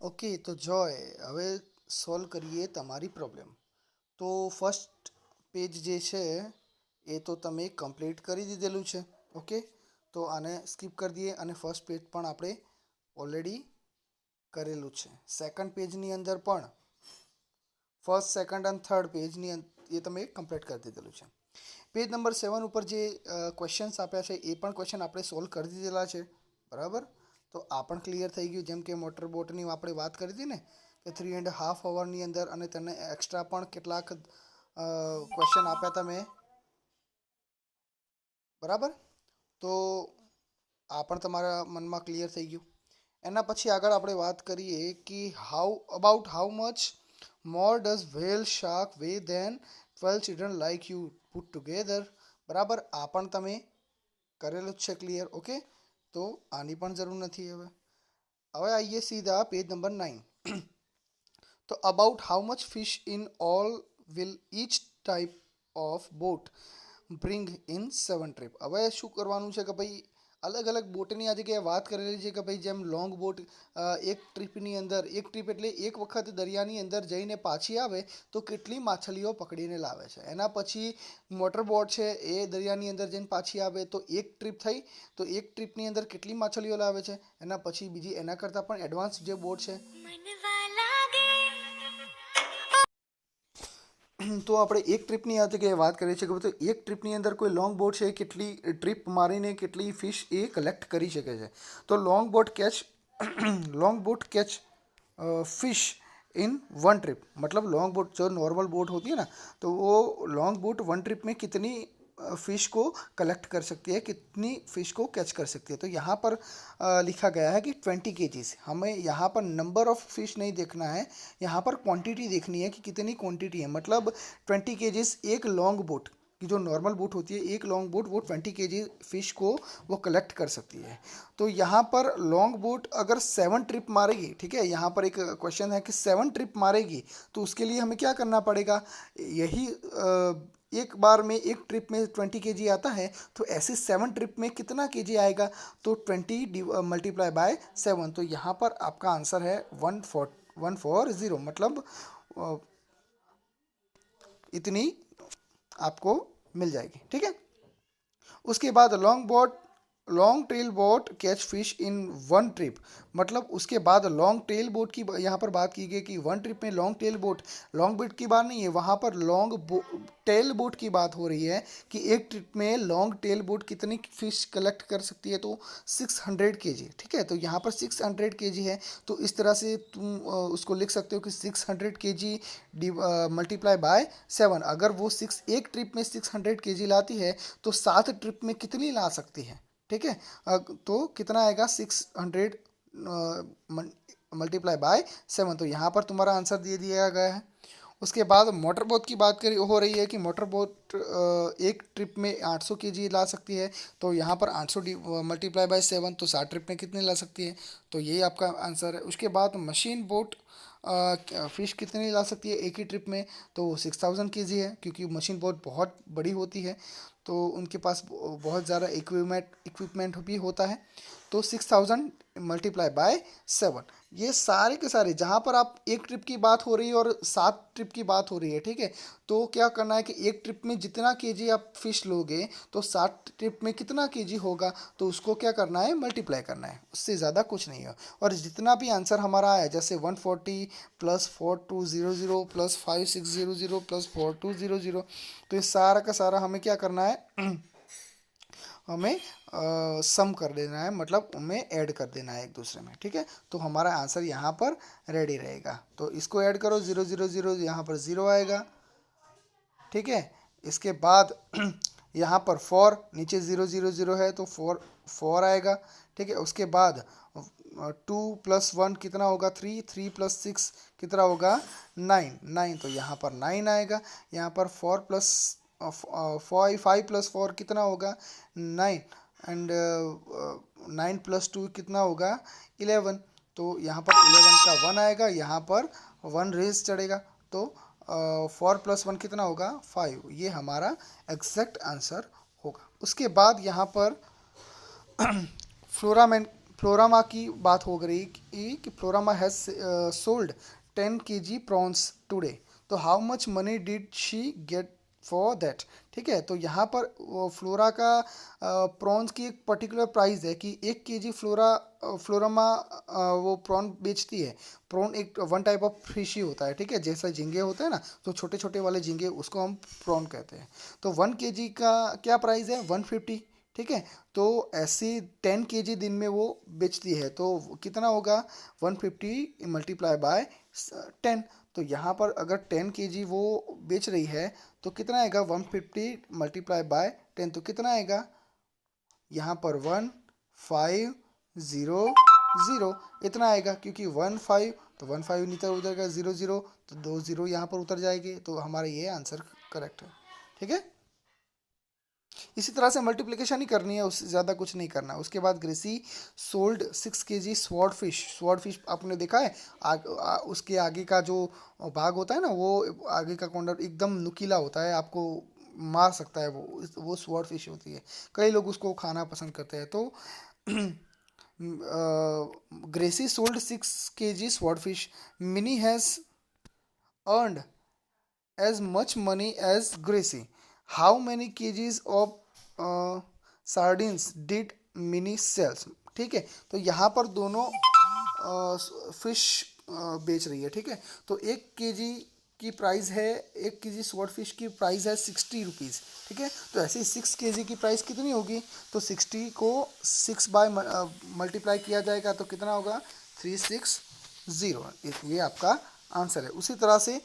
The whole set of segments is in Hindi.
ઓકે તો જોય હવે સોલ્વ કરીએ તમારી પ્રોબ્લેમ. તો ફર્સ્ટ પેજ જે છે એ તો તમે કમ્પ્લીટ કરી દીધેલું છે. ઓકે, તો આને સ્કીપ કરી દઈએ અને ફર્સ્ટ પેજ પણ આપણે ઓલરેડી કરેલું છે. સેકન્ડ પેજની અંદર પણ ફર્સ્ટ સેકન્ડ અને થર્ડ પેજની એ તમે કમ્પ્લીટ કરી દીધેલું છે. પેજ નંબર 7 ઉપર જે ક્વેશ્ચન્સ આપ્યા છે એ પણ ક્વેશ્ચન આપણે સોલ્વ કરી દીધેલા છે, બરાબર. તો આ પણ ક્લિયર થઈ ગયું. જેમ કે મોટર બોટની આપણે વાત કરી હતી ને કે 3.5 અવરની અંદર, અને તેને એક્સ્ટ્રા પણ કેટલાક ક્વેશ્ચન આપ્યા હતા મેં, બરાબર. તો આ પણ તમારા મનમાં ક્લિયર થઈ ગયું. એના પછી આગળ આપણે વાત કરીએ કે how much more does whale shark weigh than 12 children like you put together, બરાબર. આ પણ તમે કરેલું જ છે ક્લિયર. ઓકે, તો આની પણ જરૂર નથી. હવે આવીએ સીધા પેજ નંબર 9. તો about how much fish in all will each type of boat bring in 7 trip. હવે શું કરવાનું છે કે ભાઈ અલગ અલગ બોટની આ જગ્યાએ વાત કરેલી છે કે ભાઈ જેમ લોંગ બોટ એક ટ્રીપની અંદર, એક ટ્રીપ એટલે એક વખત દરિયાની અંદર જઈને પાછી આવે તો કેટલી માછલીઓ પકડીને લાવે છે. એના પછી મોટર બોટ છે એ દરિયાની અંદર જઈને પાછી આવે તો એક ટ્રીપ થઈ, તો એક ટ્રીપની અંદર કેટલી માછલીઓ લાવે છે. એના પછી બીજી એના કરતાં પણ એડવાન્સ જે બોટ છે તો આપણે એક ટ્રીપની આ જગ્યાએ વાત કરીએ છીએ કે તો એક ટ્રીપની અંદર કોઈ લોંગ બોટ છે કેટલી ટ્રીપ મારીને કેટલી ફિશ એ કલેક્ટ કરી શકે છે. તો long boat catch fish in 1 trip, मतलब लॉन्ग बोट जो नॉर्मल बोट होती है ना, तो वो लॉन्ग बोट 1 ट्रिप में कितनी फिश को कलेक्ट कर सकती है, कितनी फिश को कैच कर सकती है. तो यहाँ पर लिखा गया है कि 20 केजीज. हमें यहाँ पर नंबर ऑफ फिश नहीं देखना है, यहाँ पर क्वांटिटी देखनी है कि कितनी क्वांटिटी है. मतलब 20 केजीज एक लॉन्ग बोट की, जो नॉर्मल बोट होती है एक लॉन्ग बोट, वो 20 केजी फिश को वो कलेक्ट कर सकती है. तो यहाँ पर लॉन्ग बोट अगर 7 ट्रिप मारेगी, ठीक है, यहाँ पर एक क्वेश्चन है कि 7 ट्रिप मारेगी तो उसके लिए हमें क्या करना पड़ेगा. यही एक बार में एक ट्रिप में 20 केजी आता है, तो ऐसे 7 ट्रिप में कितना केजी आएगा, तो 20 मल्टीप्लाई बाय 7. तो यहाँ पर आपका आंसर है 140, मतलब इतनी आपको मिल जाएगी. ठीक है. उसके बाद long tail boat catch fish in 1 trip, मतलब उसके बाद लॉन्ग टेल बोट की यहाँ पर बात की गई कि 1 ट्रिप में long tail boat, long boat की बात नहीं है, वहाँ पर टेल बोट की बात हो रही है कि एक ट्रिप में लॉन्ग टेल बोट कितनी फिश कलेक्ट कर सकती है, तो 600 केजी. ठीक है, तो यहाँ पर 600 केजी है, तो इस तरह से तुम उसको लिख सकते हो कि 600 केजी मल्टीप्लाई बाय 7. अगर वो एक ट्रिप में 600 केजी लाती है तो 7 ट्रिप में कितनी ला सकती है. ठीक है, तो कितना आएगा 600 मल्टीप्लाई बाय 7. तो यहाँ पर तुम्हारा आंसर दे दिया गया है. उसके बाद मोटर बोट की बात करी हो रही है कि मोटर बोट एक ट्रिप में 800 केजी ला सकती है, तो यहाँ पर 800 मल्टीप्लाई बाय 7, तो 60 ट्रिप में कितने ला सकती है, तो यही आपका आंसर है. उसके बाद मशीन बोट फिश कितनी ला सकती है एक ही ट्रिप में, तो 6000 केजी है, क्योंकि मशीन बोट बहुत बड़ी होती है तो उनके पास बहुत ज़्यादा इक्विपमेंट भी होता है. तो 6000 मल्टीप्लाई बाय 7. ये सारे के सारे जहाँ पर आप एक ट्रिप की बात हो रही है और 7 ट्रिप की बात हो रही है, ठीक है, तो क्या करना है कि एक ट्रिप में जितना केजी आप फिश लोगे तो 7 ट्रिप में कितना केजी होगा, तो उसको क्या करना है, मल्टीप्लाई करना है, उससे ज़्यादा कुछ नहीं है. और जितना भी आंसर हमारा आया, जैसे 140 प्लस 4200 प्लस 5600 प्लस 4200, तो ये सारा का सारा हमें क्या करना है हमें सम कर देना है, मतलब हमें ऐड कर देना है एक दूसरे में. ठीक है, तो हमारा आंसर यहाँ पर रेडी रहेगा. तो इसको ऐड करो, 000, यहाँ पर 0 आएगा. ठीक है, इसके बाद यहाँ पर 4, नीचे 000 है तो 4 आएगा. ठीक है, उसके बाद 2 प्लस 1 कितना होगा, 3 प्लस 6 कितना होगा, 9, तो यहाँ पर 9 आएगा. यहाँ पर 4 प्लस 5 प्लस 4 कितना होगा, 9, एंड 9 प्लस 2 कितना होगा, 11. तो यहाँ पर 11 का 1 आएगा, यहाँ पर 1 रेज चढ़ेगा, तो 4 प्लस 1 कितना होगा, 5. ये हमारा एग्जैक्ट आंसर होगा. उसके बाद यहाँ पर फ्लोरामा की बात हो गई कि Florama has sold 10 kg prawns today, तो how much money did she get for that. ठीक है, तो यहाँ पर वो फ्लोरा का प्रॉन्स की एक पर्टिकुलर प्राइस है कि 1 kg फ्लोरामा वो प्रॉन बेचती है। प्रॉन एक वन टाइप ऑफ फिश ही होता है, ठीक है, जैसा झींगे होते हैं ना, तो छोटे छोटे वाले झींगे उसको हम प्रॉन कहते हैं। तो 1 kg का क्या प्राइस है, 150। ठीक है, तो ऐसी 10 kg दिन में वो बेचती है, तो कितना होगा, 150 मल्टीप्लाई बाय 10। तो यहाँ पर अगर 10 kg वो बेच रही है तो कितना आएगा, 150 मल्टीप्लाई बाय 10, तो कितना आएगा, यहाँ पर 1500 इतना आएगा, क्योंकि 15, तो 15 नीचे उधर 00, तो 20 यहाँ पर उतर जाएंगे, तो हमारा ये आंसर करेक्ट है। ठीक है, इसी तरह से मल्टीप्लिकेशन ही करनी है, उससे ज़्यादा कुछ नहीं करना। उसके बाद Gracie sold 6 kg sword fish. Sword fish आपने देखा है, उसके आगे का जो भाग होता है ना, वो आगे का कॉर्नर एकदम नुकीला होता है, आपको मार सकता है, वो स्वॉर्ड फिश होती है। कई लोग उसको खाना पसंद करते हैं। तो Gracie sold 6 kg sword fish, Mini has earned as much money as Gracie. How many kgs of sardines did Minnie sells? ठीक है, तो यहाँ पर दोनों फिश बेच रही है। ठीक है, तो 1 kg की प्राइस है, 1 kg स्वॉर्ड फिश की प्राइस है 60 रुपीज़। ठीक है, तो ऐसे ही 6 kg की प्राइस कितनी होगी, तो 60 को 6 बाय मल्टीप्लाई किया जाएगा, तो कितना होगा, 360। ये आपका आंसर है। उसी तरह से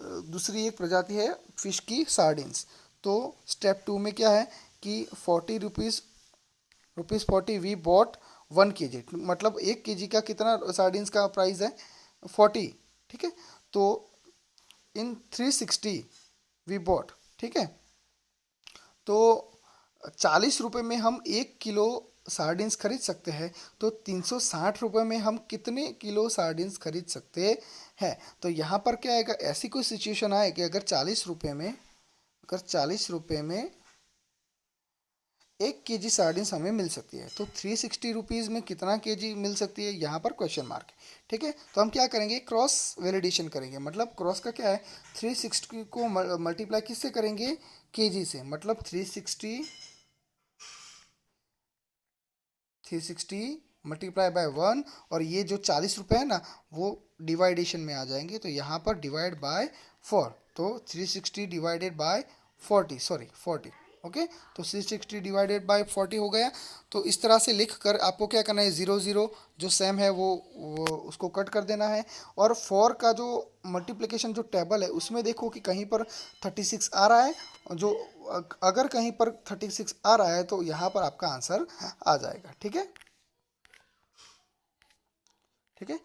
दूसरी एक प्रजाति है फिश की, सार्डिन्स। तो स्टेप 2 में क्या है कि 40 रुपीज़ वी बॉट 1 kg, मतलब 1 kg का कितना सार्डिन्स का प्राइस है, 40। ठीक है, तो इन 360 वी बॉट। ठीक है, तो 40 रुपये में हम 1 किलो सार्डिन्स खरीद सकते हैं, तो 360 रुपये में हम कितने किलो सार्डिन्स खरीद सकते हैं। तो यहाँ पर क्या आएगा, ऐसी कोई सिचुएशन आए कि अगर 40 रुपये में 1 kg सार्डिन्स हमें मिल सकती है, तो 360 रुपीज़ में कितना kg मिल सकती है, यहाँ पर क्वेश्चन मार्क है। ठीक है, तो हम क्या करेंगे, क्रॉस वैलिडेशन करेंगे। मतलब क्रॉस का क्या है, 360 को मल्टीप्लाई किससे करेंगे, kg से, मतलब 360 मल्टीप्लाई बाय 1, और ये जो 40 रुपये है ना, वो डिवाइडेशन में आ जाएंगे, तो यहाँ पर डिवाइड बाय 4, तो 360 डिवाइडेड बाय 40, सॉरी 40। ओके, तो 360 डिवाइडेड बाय 40 हो गया। तो इस तरह से लिख कर आपको क्या करना है, 0 0 जो सेम है वो उसको कट कर देना है। और 4 का जो मल्टीप्लिकेशन जो टेबल है उसमें देखो कि कहीं पर 36 आ रहा है, जो अगर कहीं पर 36 आ रहा है तो यहाँ पर आपका आंसर आ जाएगा। ठीक है, ठीक है,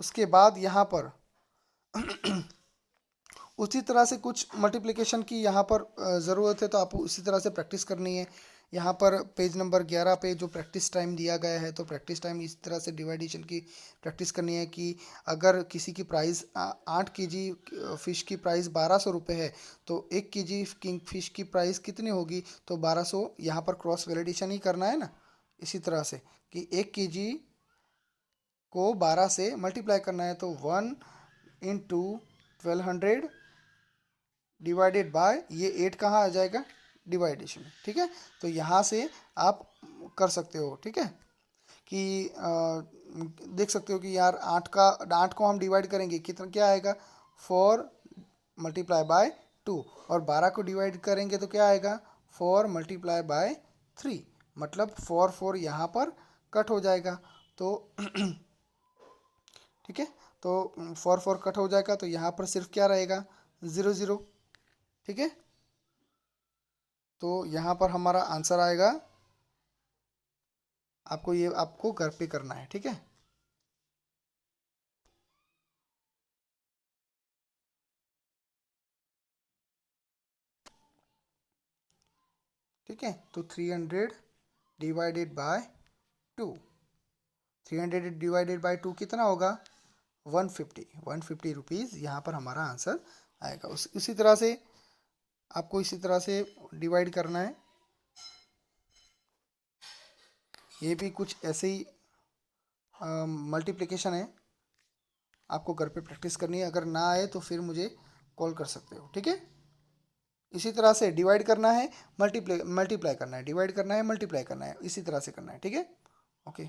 उसके बाद यहाँ पर उसी तरह से कुछ मल्टीप्लिकेशन की यहाँ पर ज़रूरत है, तो आपको उसी तरह से प्रैक्टिस करनी है। यहाँ पर पेज नंबर 11 पे जो प्रैक्टिस टाइम दिया गया है, तो प्रैक्टिस टाइम इस तरह से डिवाइडेशन की प्रैक्टिस करनी है कि अगर किसी की प्राइस 8 kg फ़िश की प्राइस 1200 रुपये है, तो 1 kg किंग फिश की प्राइस कितनी होगी, तो 1200। यहाँ पर क्रॉस वैलिडेशन ही करना है ना, इसी तरह से कि 1 kg को 12 से मल्टीप्लाई करना है, तो 1 इंटू 1200 डिवाइडेड बाय ये 8 कहाँ आ जाएगा, डिवाइडेशन में। ठीक है, तो यहाँ से आप कर सकते हो। ठीक है, कि देख सकते हो कि यार 8 को हम डिवाइड करेंगे, कितना क्या आएगा, 4 मल्टीप्लाई बाय 2, और 12 को डिवाइड करेंगे तो क्या आएगा, 4 मल्टीप्लाई बाय 3, मतलब 4 4 यहाँ पर कट हो जाएगा। तो ठीक है, तो 4 4 कट हो जाएगा, तो यहाँ पर सिर्फ क्या रहेगा, 0 0। ठीक है, तो यहाँ पर हमारा आंसर आएगा, आपको घर पे करना है। ठीक है, ठीक है, तो 300 डिवाइडेड बाय 2, 300 डिवाइडेड बाय 2 कितना होगा, 150 रुपीज़ यहाँ पर हमारा आंसर आएगा। उसी तरह से आपको इसी तरह से डिवाइड करना है। ये भी कुछ ऐसे ही मल्टीप्लिकेशन है, आपको घर पे प्रैक्टिस करनी है। अगर ना आए तो फिर मुझे कॉल कर सकते हो, ठीक है। इसी तरह से डिवाइड करना है, मल्टीप्लाई मल्टीप्लाई करना है, डिवाइड करना है, मल्टीप्लाई करना है, इसी तरह से करना है, ठीक है। ओके।